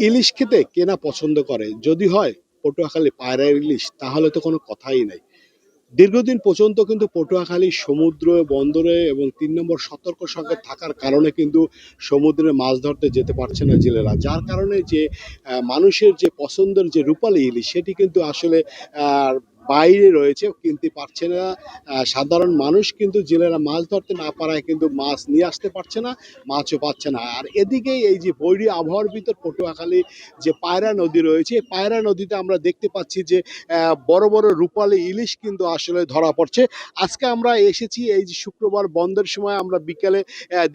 ইলিশ খেতে কে না পছন্দ করে? যদি হয় পটুয়াখালী পায়রা ইলিশ তাহলে তো কোনো কথাই নাই। দীর্ঘদিন পর্যন্ত কিন্তু পটুয়াখালী সমুদ্র বন্দরে এবং ৩ নম্বর সতর্ক সংকেত থাকার কারণে কিন্তু সমুদ্রে মাছ ধরতে যেতে পারছে না জেলেরা। যার কারণে যে মানুষের যে পছন্দের যে রূপালী ইলিশ সেটি কিন্তু আসলে আ বাইরে রয়েছে, কিনতে পারছে না। সাধারণ মানুষ কিন্তু জেলেরা মাছ ধরতে না পারায় কিন্তু মাছ নিয়ে আসতে পারছে না, মাছও পাচ্ছে না। আর এদিকে এই যে বৈরী আবহাওয়ার ভিতর পটুয়াখালী যে পায়রা নদী রয়েছে, পায়রা নদীতে আমরা দেখতে পাচ্ছি যে বড় বড় রূপালী ইলিশ কিন্তু আসলে ধরা পড়ছে। আজকে আমরা এসেছি এই যে শুক্রবার বন্ধের সময় আমরা বিকেলে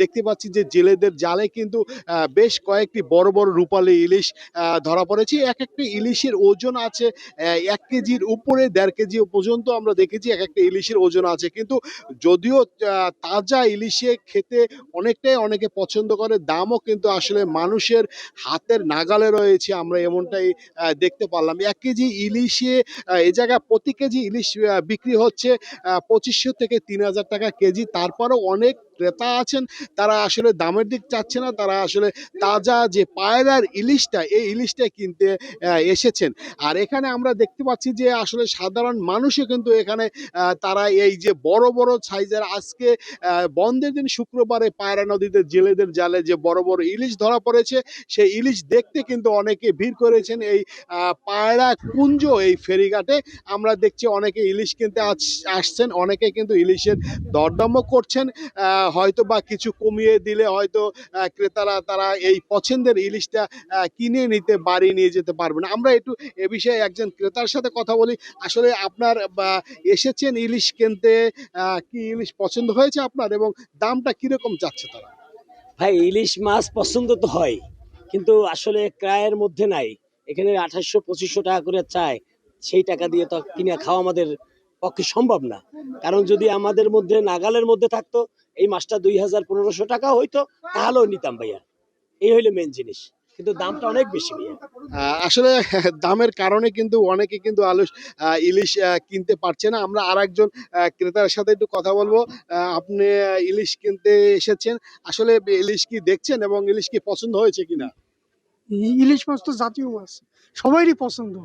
দেখতে পাচ্ছি যে জেলেদের জালে কিন্তু বেশ কয়েকটি বড় বড় রূপালী ইলিশ ধরা পড়েছে। এক একটা ইলিশের ওজন আছে ১ কেজির উপরে ১.৫ কেজি পর্যন্ত আমরা দেখেছি এক একটা ইলিশের ওজন আছে। কিন্তু যদিও তাজা ইলিশে খেতে অনেকটাই অনেকে পছন্দ করে, দামও কিন্তু আসলে মানুষের হাতের নাগালে রয়েছে, আমরা এমনটাই দেখতে পারলাম। ১ কেজি ইলিশে এ জায়গায় প্রতি কেজি ইলিশ বিক্রি হচ্ছে ২৫০০ থেকে ৩,০০০ টাকা কেজি। তারপরেও অনেক ক্রেতা আছেন, তারা আসলে দামের দিক চাচ্ছে না, তারা আসলে তাজা যে পায়রার ইলিশটা, এই ইলিশটা কিনতে এসেছেন। আর এখানে আমরা দেখতে পাচ্ছি যে আসলে সাধারণ মানুষও কিন্তু এখানে তারা এই যে বড় বড় সাইজের আজকে বন্ধের দিন শুক্রবারে পায়রা নদীতে জেলেদের জালে যে বড় বড় ইলিশ ধরা পড়েছে, সেই ইলিশ দেখতে কিন্তু অনেকে ভিড় করেছেন এই পায়রা কুঞ্জ এই ফেরিঘাটে। আমরা দেখছি অনেকে ইলিশ কিনতে আসছেন, অনেকে কিন্তু ইলিশের দরদামও করছেন। হয়তো বা কিছু কমিয়ে দিলে হয়তো ক্রেতারা তারা এই পছন্দের ইলিশটা কিনে নিতে বাড়ি নিয়ে যেতে পারবেন। আমরা একটু এ বিষয়ে একজন ক্রেতার সাথে কথা বলি। আসলে আপনার এসেছেন ইলিশ কিনতে, কি ইলিশ পছন্দ হয়েছে আপনার এবং দামটা কিরকম চাচ্ছে তারা? ভাই ইলিশ মাছ পছন্দ তো হয়, কিন্তু আসলে ক্রয়ের মধ্যে নাই। এখানে ২৮০০-২৫০০ টাকা করে চায়, সেই টাকা দিয়ে তো কিনে খাওয়া আমাদের পক্ষে সম্ভব না। কারণ যদি আমাদের মধ্যে নাগালের মধ্যে থাকতো, এই মাছটা ২০০০-১৫০০ টাকা হইতো, তাহলেও নিতাম ভাইয়া। এই হইলো মেন জিনিস, কিন্তু দামটা অনেক বেশি ভাইয়া। আসলে দামের কারণে কিন্তু অনেকে কিন্তু ইলিশ কিনতে পারছে না। আমরা আরেকজন ক্রেতার সাথে একটু কথা বলবো। আপনি ইলিশ কিনতে এসেছেন। আসলে ইলিশ কি দেখছেন এবং ইলিশ কি পছন্দ হয়েছে কিনা? ইলিশ মাছ তো জাতীয় মাছ, সবারই পছন্দ।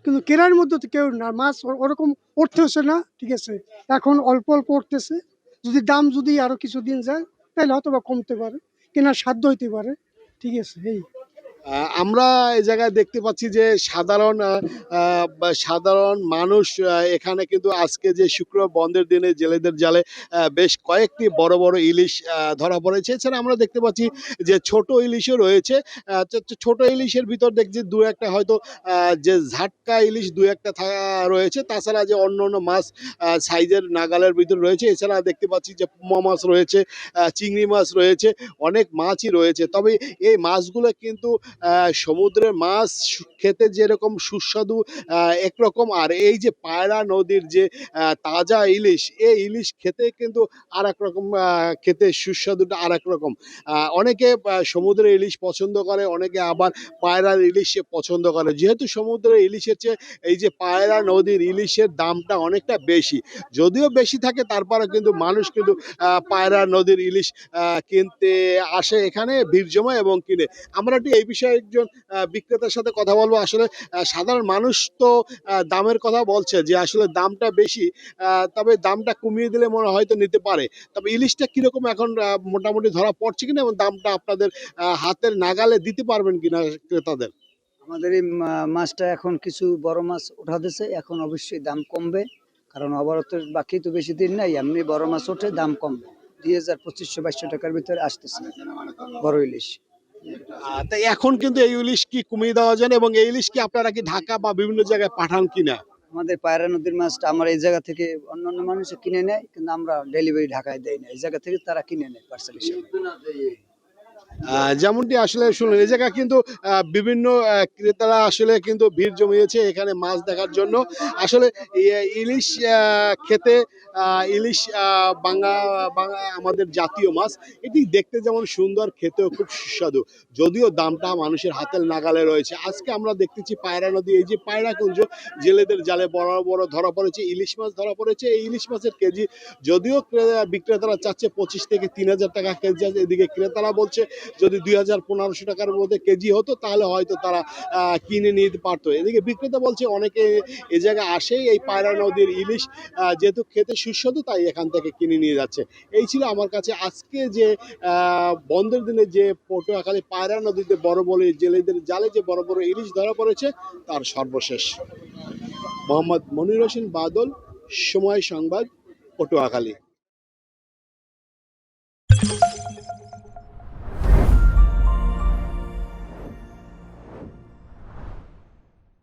কিন্তু কেনার মধ্যে তো কেউ না, মাছ ওরকম উঠতেছে না, ঠিক আছে। এখন অল্প অল্প উঠতেছে, যদি দাম যদি আরো কিছুদিন যায় তাহলে হয়তো বা কমতে পারে, কেনার সাধ্য হইতে পারে, ঠিক আছে এই। আমরা এই জায়গায় দেখতে পাচ্ছি যে সাধারণ মানুষ এখানে কিন্তু আজকে যে শুক্রবার বন্ধের দিনে জেলেদের জালে বেশ কয়েকটি বড় বড় ইলিশ ধরা পড়েছে। এছাড়া আমরা দেখতে পাচ্ছি যে ছোট ইলিশও রয়েছে। ছোট ইলিশের ভিতর দেখছি দু একটা হয়তো যে ঝাটকা ইলিশ দু একটা রয়েছে। তাছাড়া যে অন্য অন্য মাছ সাইজের নাগালের ভিতর রয়েছে। এছাড়া দেখতে পাচ্ছি যে পোমা মাছ রয়েছে, চিংড়ি মাছ রয়েছে, অনেক মাছই রয়েছে। তবে এই মাছগুলো কিন্তু সমুদ্রের মাছ খেতে যেরকম সুস্বাদু একরকম, আর এই যে পায়রা নদীর যে তাজা ইলিশ, এই ইলিশ খেতে কিন্তু আর এক রকম, খেতে সুস্বাদুটা আর এক রকম। অনেকে সমুদ্রের ইলিশ পছন্দ করে, অনেকে আবার পায়রার ইলিশ পছন্দ করে। যেহেতু সমুদ্রের ইলিশের চেয়ে এই যে পায়রা নদীর ইলিশের দামটা অনেকটা বেশি, যদিও বেশি থাকে তারপরে কিন্তু মানুষ কিন্তু পায়রা নদীর ইলিশ কিনতে আসে, এখানে ভিড় জমায় এবং কিনে। আমরা একটু এই বিষয়ে একজন বিক্রেতার সাথে কথা বলবো। আসলে সাধারণ মানুষ তো দামের কথা বলছে যে আসলে দামটা বেশি, তবে দামটা কমিয়ে দিলে মনে হয় হয়তো নিতে পারে। তবে ইলিশটা কিরকম এখন মোটামুটি ধরা পড়ছে কিনা এবং দামটা আপনাদের হাতের নাগালে দিতে পারবেন কিনা ক্রেতাদের? আমাদের এই মাছটা এখন কিছু বড় মাছ উঠা দিছে, এখন অবশ্যই দাম কমবে, কারণ অবরোধের বাকি তো বেশি দিন নাই, এমনি বড় মাছ ওঠে দাম কমবে। ২,০০০-২৫০০ টাকার ভিতরে আসতেছে বড় ইলিশ। তাই এখন কিন্তু এই ইলিশ কি কমিয়ে দেওয়া যায় না এবং এই ইলিশ কি আপনারা কি ঢাকা বা বিভিন্ন জায়গায় পাঠান কিনা? আমাদের পায়রা নদীর মাছটা আমার এই জায়গা থেকে অন্যান্য মানুষ কিনে নেয়, কিন্তু আমরা ডেলিভারি ঢাকায় দেই না, এই জায়গা থেকে তারা কিনে নেয় পার্সেল হিসেবে। যেমনটি আসলে শুনলেন, এই জায়গায় কিন্তু বিভিন্ন ক্রেতারা আসলে কিন্তু ভিড় জমিয়েছে এখানে মাছ দেখার জন্য। আসলে ইলিশ খেতে, ইলিশ বাংলা বাংলা আমাদের জাতীয় মাছ। এটি দেখতে যেমন সুন্দর, খেতেও খুব সুস্বাদু, যদিও দামটা মানুষের হাতের নাগালে রয়েছে। আজকে আমরা দেখতেছি পায়রা নদী, এই যে পায়রা কুঞ্জ, জেলেদের জালে বড় বড় ধরা পড়েছে ইলিশ মাছ ধরা পড়েছে। এই ইলিশ মাছের কেজি যদিও বিক্রেতারা চাচ্ছে ২৫ থেকে ৩,০০০ টাকা কেজি, এদিকে ক্রেতারা বলছে যদি 2,500 টাকার মধ্যে কেজি হতো তাহলে হয়তো তারা কিনে নিতে পারতো। এদিকে বিক্রেতা বলছে অনেকে এ জায়গায় আসেই এই পায়রা নদীর ইলিশ যেহেতু খেতে সুস্বাদু তাই এখান থেকে কিনে নিয়ে যাচ্ছে। এই ছিল আমার কাছে আজকে যে বন্ধের দিনে যে পটুয়াখালী পায়রা নদীতে বড় বড় জেলেদের জালে যে বড় বড় ইলিশ ধরা পড়েছে তার সর্বশেষ। মোহাম্মদ মনির হোসেন বাদল, সময় সংবাদ, পটুয়াখালী।